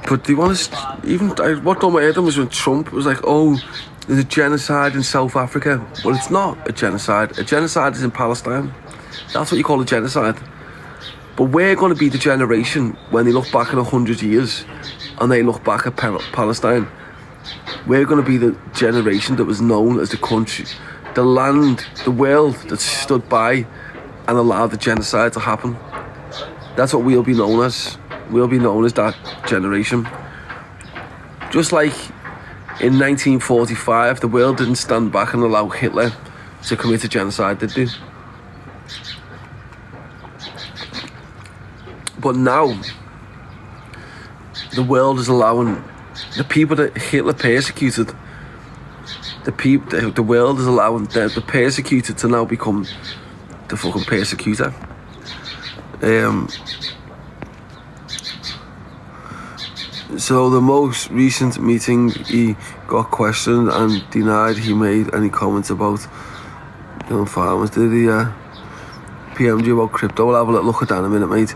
But they want to, even, what got my head on was when Trump was like, oh, there's a genocide in South Africa. Well, it's not a genocide. A genocide is in Palestine. That's what you call a genocide. But we're going to be the generation when they look back in 100 years and they look back at Palestine. We're going to be the generation that was known as the country, the land, the world that stood by and allowed the genocide to happen. That's what we'll be known as. We'll be known as that generation. Just like in 1945, the world didn't stand back and allow Hitler to commit a genocide, did they? But now, the world is allowing the people that Hitler persecuted, the world is allowing the persecuted to now become the fucking persecutor. So the most recent meeting, he got questioned and denied he made any comments about young farmers. Did he PM'd you about crypto? We'll have a little look at that in a minute, mate.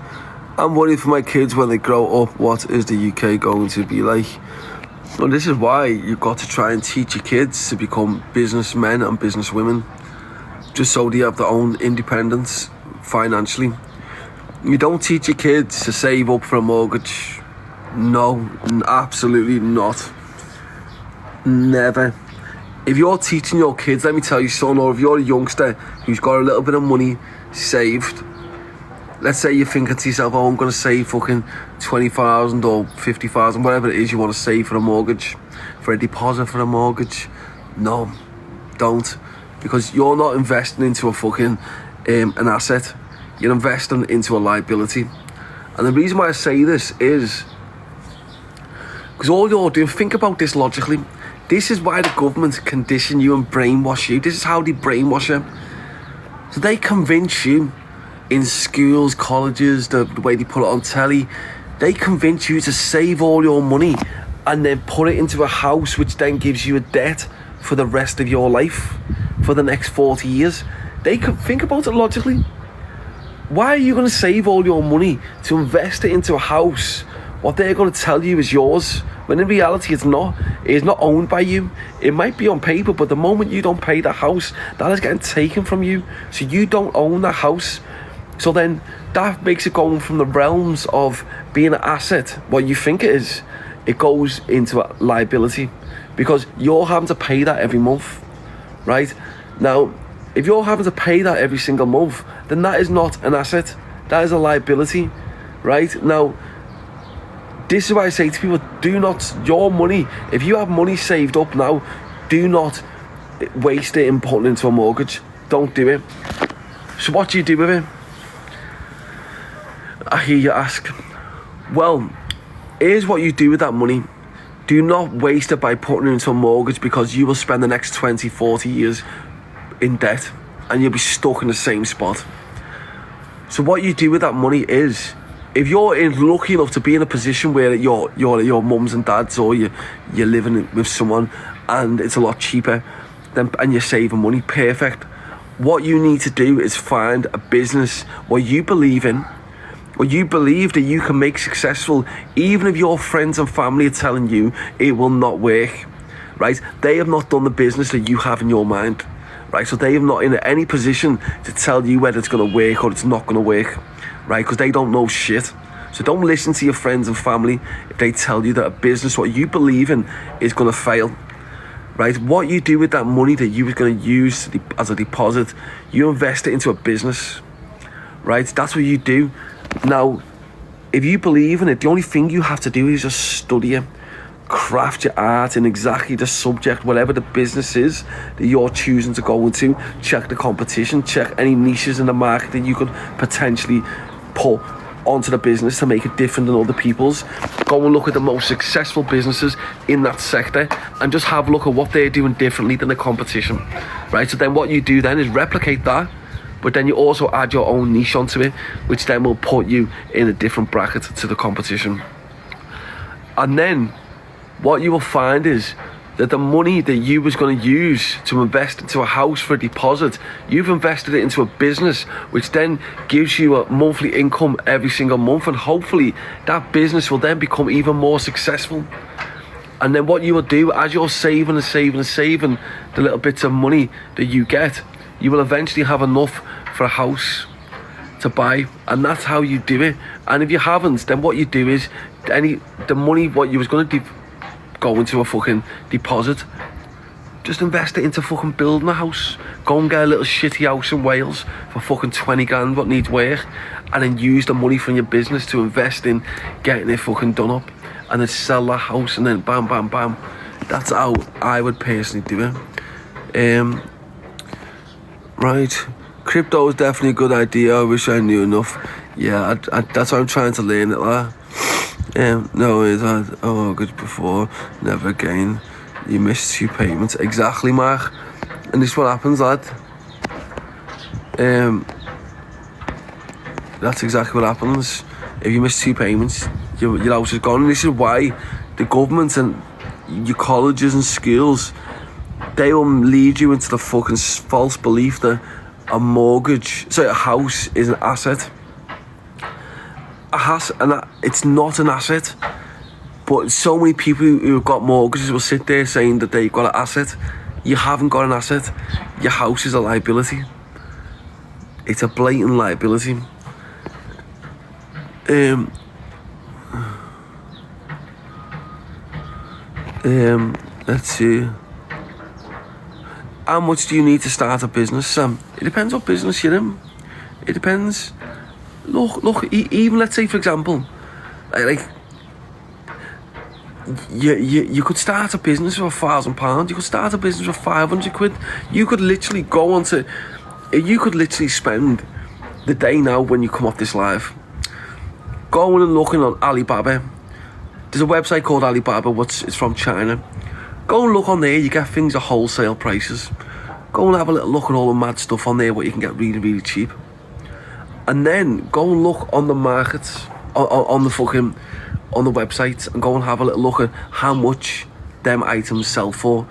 I'm worried for my kids when they grow up. What is the UK going to be like? Well, this is why you've got to try and teach your kids to become businessmen and businesswomen, just so they have their own independence financially. You don't teach your kids to save up for a mortgage. No, absolutely not. Never. If you're teaching your kids, let me tell you, son, or if you're a youngster who's got a little bit of money saved, let's say you're thinking to yourself, oh, I'm going to save fucking 20,000 or 50,000, whatever it is you want to save for a mortgage, for a deposit for a mortgage. No, don't. Because you're not investing into a fucking an asset. You're investing into a liability. And the reason why I say this is because all you're doing, think about this logically. This is why the government condition you and brainwash you. This is how they brainwash you. So they convince you in schools, colleges, the way they put it on telly, they convince you to save all your money and then put it into a house which then gives you a debt for the rest of your life, for the next 40 years. They can think about it logically. Why are you going to save all your money to invest it into a house? What they're going to tell you is yours, when in reality it's not. It is not owned by you. It might be on paper, but the moment you don't pay the house, that is getting taken from you. So you don't own the house. So then that makes it going from the realms of being an asset, what you think it is, it goes into a liability because you're having to pay that every month, right? Now, if you're having to pay that every single month, then that is not an asset. That is a liability, right? Now, this is why I say to people, do not, your money, if you have money saved up now, do not waste it in putting into a mortgage. Don't do it. So what do you do with it? I hear you ask. Well, here's what you do with that money. Do not waste it by putting it into a mortgage because you will spend the next 20, 40 years in debt and you'll be stuck in the same spot. So what you do with that money is, if you're lucky enough to be in a position where your mums and dads or you're living with someone and it's a lot cheaper and you're saving money, perfect. What you need to do is find a business what you believe in, what you believe that you can make successful, even if your friends and family are telling you it will not work, right? They have not done the business that you have in your mind, right? So they are not in any position to tell you whether it's going to work or it's not going to work, right? Because they don't know shit. So don't listen to your friends and family if they tell you that a business, what you believe in, is going to fail, right? What you do with that money that you were going to use as a deposit, you invest it into a business, right? That's what you do. Now, if you believe in it, the only thing you have to do is just study it, craft your art in exactly the subject, whatever the business is that you're choosing to go into. Check the competition, check any niches in the market that you could potentially put onto the business to make it different than other people's. Go and look at the most successful businesses in that sector and just have a look at what they're doing differently than the competition, right? So then what you do then is replicate that, but then you also add your own niche onto it, which then will put you in a different bracket to the competition. And then what you will find is that the money that you was going to use to invest into a house for a deposit, you've invested it into a business, which then gives you a monthly income every single month, and hopefully that business will then become even more successful. And then what you will do, as you're saving and saving and saving the little bits of money that you get, you will eventually have enough for a house to buy, and that's how you do it. And if you haven't, then what you do is the money what you was going to go into a fucking deposit, just invest it into fucking building a house. Go and get a little shitty house in Wales for fucking 20 grand what needs work, and then use the money from your business to invest in getting it fucking done up, and then sell that house, and then bam bam bam. That's how I would personally do it. Right, crypto is definitely a good idea. I wish I knew enough. Yeah, that's why I'm trying to learn it like. No, is that mortgage before, never again. You missed 2 payments. Exactly, Mark. And this is what happens, lad. That's exactly what happens. If you miss 2 payments, your house is gone. And this is why the government and your colleges and schools, they will lead you into the fucking false belief that a house is an asset. It's not an asset, but so many people who've got mortgages will sit there saying that they've got an asset. You haven't got an asset. Your house is a liability. It's a blatant liability. Let's see. How much do you need to start a business, Sam? It depends what business you're in. It depends. Look, even let's say, for example, like you could start a business for £1,000. You could start a business for 500 quid. You could literally spend the day now when you come off this live, going and looking on Alibaba. There's a website called Alibaba. It's from China. Go and look on there. You get things at wholesale prices. Go and have a little look at all the mad stuff on there, what you can get really, really cheap. And then go and look on the markets, on the websites, and go and have a little look at how much them items sell for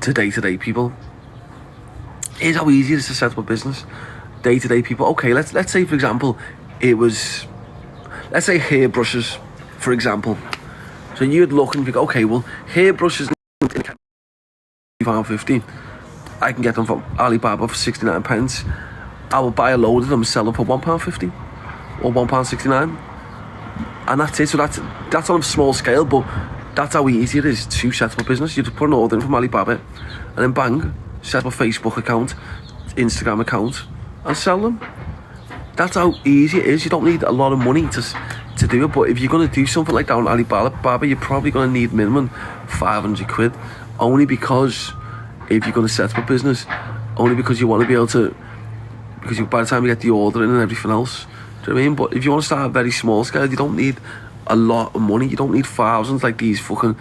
to day-to-day people. Here's how easy it is to set up a business. Day-to-day people. Okay, let's say, for example, let's say hairbrushes, for example. So you'd look and think, okay, well, hairbrushes £5.50. I can get them from Alibaba for 69 pence. I will buy a load of them and sell them for £1.50 or £1.69, and that's it. So that's on a small scale, but that's how easy it is to set up a business. You just put an order in from Alibaba, and then bang, set up a Facebook account, Instagram account, and sell them. That's how easy it is. You don't need a lot of money to do it, but if you're going to do something like that on Alibaba, you're probably going to need minimum 500 quid, only because if you're going to set up a business, only because you want to be able to, because by the time you get the order in and everything else, do you know what I mean? But if you want to start a very small scale, you don't need a lot of money. You don't need thousands like these fucking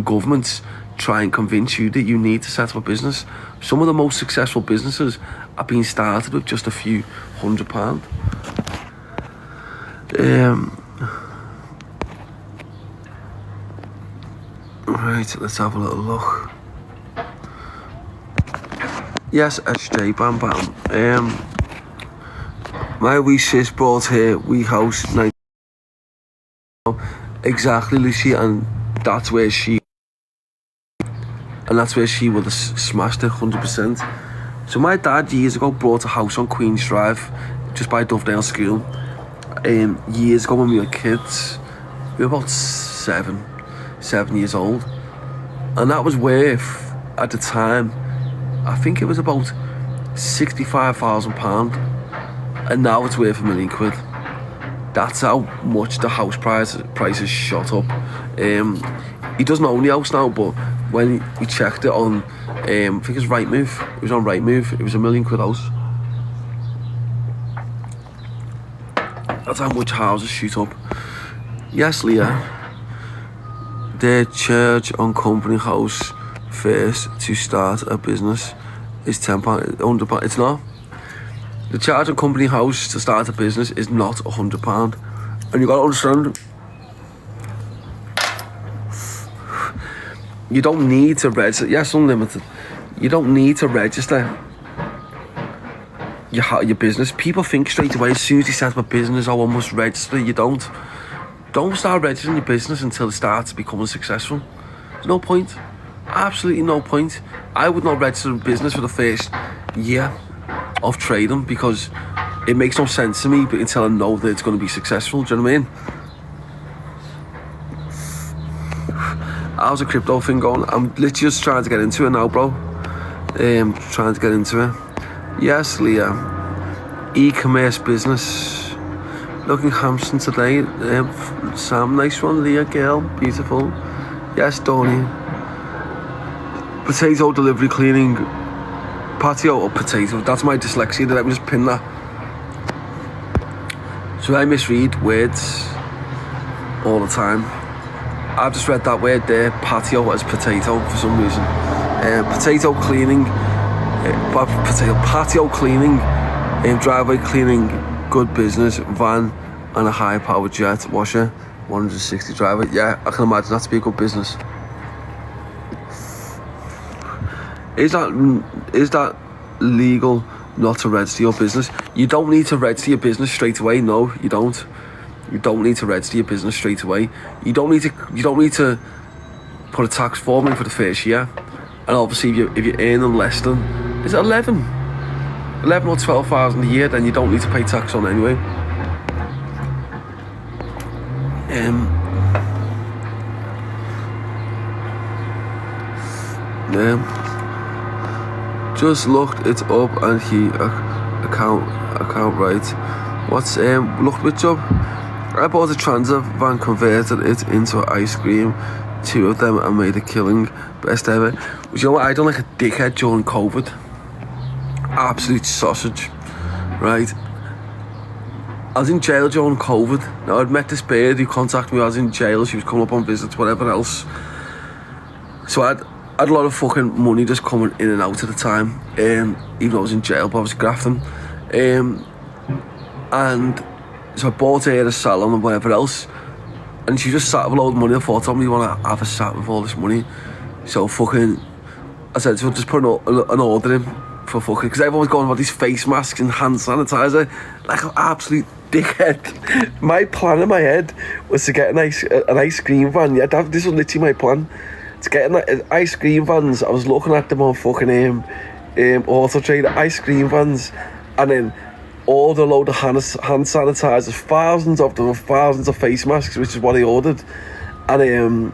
governments try and convince you that you need to set up a business. Some of the most successful businesses are being started with just a few £100. Right, let's have a little look. Yes, SJ, bam bam. My wee sis brought her wee house, exactly, Lucy, and that's where she would have smashed it 100%. So my dad years ago bought a house on Queen's Drive, just by Dovedale School. Years ago when we were kids, we were about seven years old, and that was worth, at the time, I think it was about £65,000, and now it's worth £1 million. That's how much the house price has shot up. He doesn't own the house now, but when we checked it on, I think it was Rightmove. It was on Rightmove. It was £1 million house. That's how much houses shoot up. Yes, Leah. Their charge on company house first to start a business is £10, £100. It's not. The charge on company house to start a business is not £100. And you got to understand, You don't need to register. Yes, unlimited. You don't need to register your business. People think straight away as soon as you set up a business, oh, I must register. You don't. Don't start registering your business until it starts becoming successful. There's no point. Absolutely no point. I would not register a business for the first year of trading because it makes no sense to me until I know that it's going to be successful. Do you know what I mean? How's the crypto thing going? I'm literally just trying to get into it now, bro. Trying to get into it. Yes, Leah. E-commerce business. Looking handsome today. Sam, nice one, Leah, girl. Beautiful. Yes, Donnie. Potato delivery cleaning. Patio or potato. That's my dyslexia. Let me just pin that. So I misread words all the time. I've just read that word there, patio, as potato for some reason. Potato cleaning, patio cleaning, driveway cleaning, good business, van and a high-powered jet washer, 160 driver. Yeah, I can imagine that to be a good business. Is that legal not to register your business? You don't need to register your business straight away. No, you don't. You don't need to register your business straight away. You don't need to put a tax form in for the first year. And obviously, if you're earning less than, is it 11 or 12,000 a year, then you don't need to pay tax on anyway. Just looked it up and he account right. What's looked which up? I bought a transit van, converted it into ice cream, 2 of them, and made a killing. Best ever. You know what? I done like a dickhead during COVID. Absolute sausage, right? I was in jail during COVID. Now I'd met this bird who contacted me. I was in jail. She was coming up on visits, whatever else. So I had a lot of fucking money just coming in and out at the time. Even though I was in jail, but I was grafting. And so I bought her a salon and whatever else, and she just sat with a load of money. I thought, tell me you want to have a sat with all this money. So fucking, I said, so just put an order in for fucking, because everyone was going about these face masks and hand sanitizer, like an absolute dickhead. My plan in my head was to get an ice cream van. Yeah, this was literally my plan. To get an ice cream vans. I was looking at them on fucking Auto Trader, ice cream vans, and then order a load of hand sanitizers, thousands of them, and thousands of face masks, which is what I ordered, and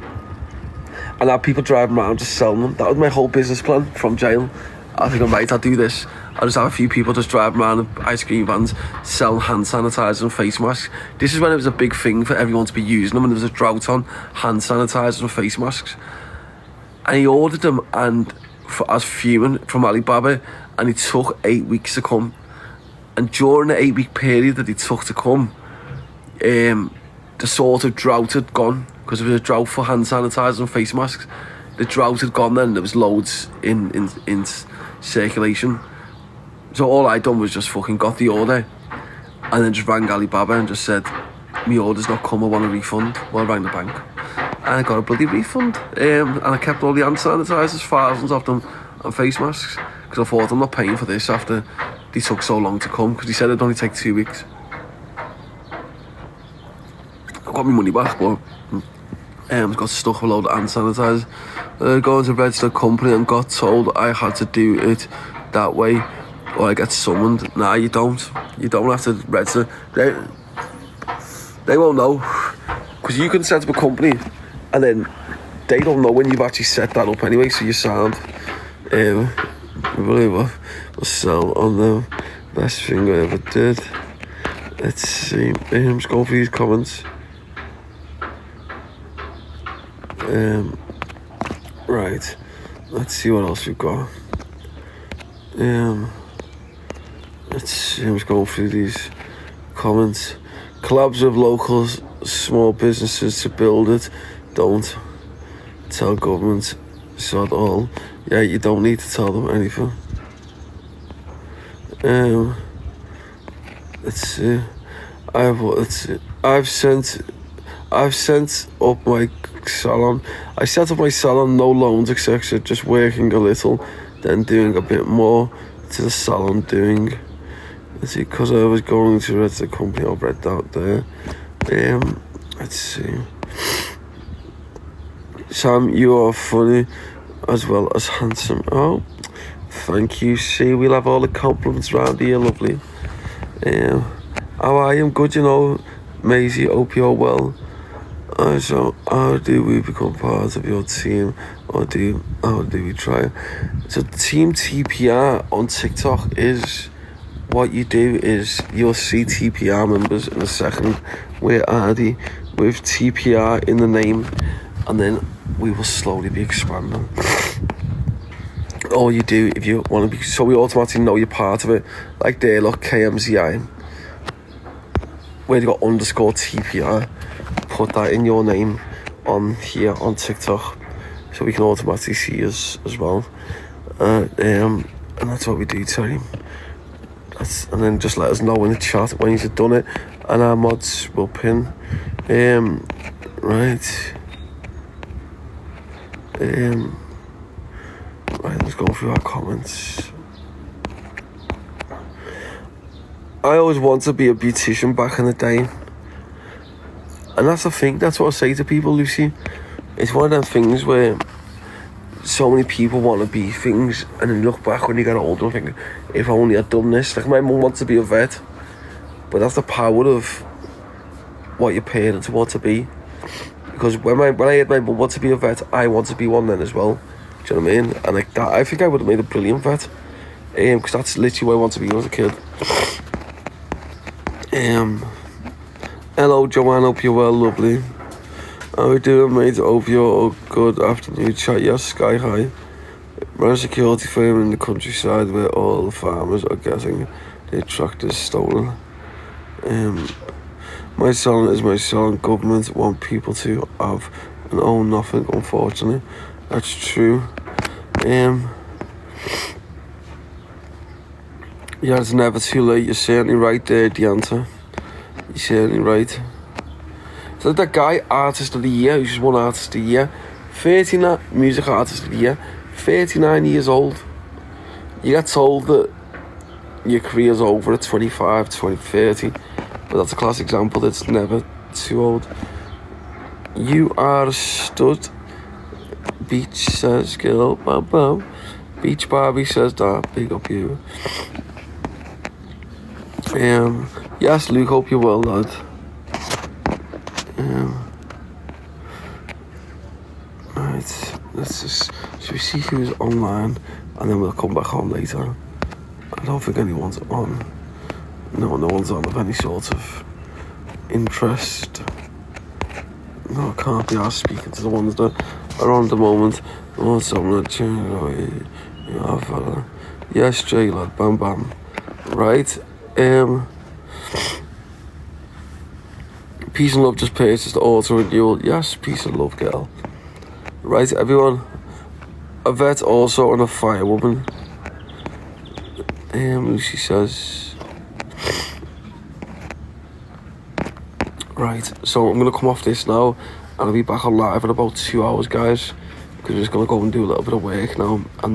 have people driving around just selling them. That was my whole business plan from jail. I think I'm right, I'll do this. I'll just have a few people just driving around in ice cream vans selling hand sanitizers and face masks. This is when it was a big thing for everyone to be using them, and there was a drought on hand sanitizers and face masks. And he ordered them, and as fuming from Alibaba, and it took 8 weeks to come. And during the 8-week period that it took to come, the sort of drought had gone, because there was a drought for hand sanitizers and face masks. The drought had gone then, there was loads in circulation. So all I done was just fucking got the order, and then just rang Alibaba and just said, my order's not come, I want a refund. Well, I rang the bank, and I got a bloody refund. And I kept all the hand sanitizers, thousands of them, and face masks, because I thought, I'm not paying for this after they took so long to come, because he said it'd only take 2 weeks. I got my money back, but got stuck with a load of hand sanitizers. Going to register a company and got told I had to do it that way or I get summoned. Nah, you don't. You don't have to register. They won't know, because you can set up a company and then they don't know when you've actually set that up anyway, so you sound unbelievable. We'll sell on the best thing I ever did. Let's see. Just go for these comments. Right. Let's see what else we've got. Let's see. I'm just going through these comments. Collabs with local small businesses to build it. Don't tell government. Sod all. Yeah, you don't need to tell them anything. Let's see. I've sent I've set up my salon. I set up my salon, no loans, etc. Just working a little, then doing a bit more to the salon. Doing, let's see, because I was going to register the company. I've read out there. Let's see. Sam, you are funny as well as handsome. Oh, thank you. See, we'll have all the compliments around here, lovely. How are you? I'm good, you know, Maisie. Hope you're well. So, how do we become part of your team, or how do we try? So, Team TPR on TikTok is what you do is you'll see TPR members in a second. We're Ardy with TPR in the name, and then we will slowly be expanding. All you do if you want to be, so we automatically know you're part of it. Like there, look, KMZI, where you got underscore TPR. Put that in your name on here on TikTok, so we can automatically see us as well. And that's what we do, Terry. And then just let us know in the chat when you've done it, and our mods will pin. Right. Right, let's go through our comments. I always wanted to be a beautician back in the day. And that's the thing, that's what I say to people, Lucy. It's one of them things where so many people want to be things, and then you look back when you get older and think, if only I'd done this. Like my mum wants to be a vet, but that's the power of what your parents want to be. Because when I heard my mum want to be a vet, I want to be one then as well. Do you know what I mean? And like that, I think I would have made a brilliant vet. Because that's literally what I want to be when I was a kid. Hello Joanne, hope you're well, lovely. How are we doing, mate? Hope you're good afternoon chat. Yes, sky high. Run a security firm in the countryside where all the farmers are getting their tractors stolen. My salon is my salon. Government want people to have and own nothing, unfortunately. That's true. Yeah, it's never too late. You're certainly right there, Deanta. You're certainly right. So like that guy, Artist of the Year, who's just won Artist of the Year, 39, Music Artist of the Year, 39 years old. You get told that your career's over at 25, 30, but that's a classic example that's never too old. You are a stud. Beach says, girl, bam bam. Beach Barbie says that, big up you. Yes, Luke, hope you're well, lad. Right, let's just, should we see who's online, and then we'll come back home later. I don't think anyone's on. No one's on of any sort of interest. No, I can't be asked speaking to the ones that are on at the moment. What's up, lad? Yes, Jay, lad, bam bam. Right, Peace and Love just purchased the auto renewal. Yes, peace and love, girl. Right, everyone. A vet also and a firewoman. Lucy says. Right, so I'm gonna come off this now, and I'll be back on live in about 2 hours, guys. Because we're just gonna go and do a little bit of work now, and then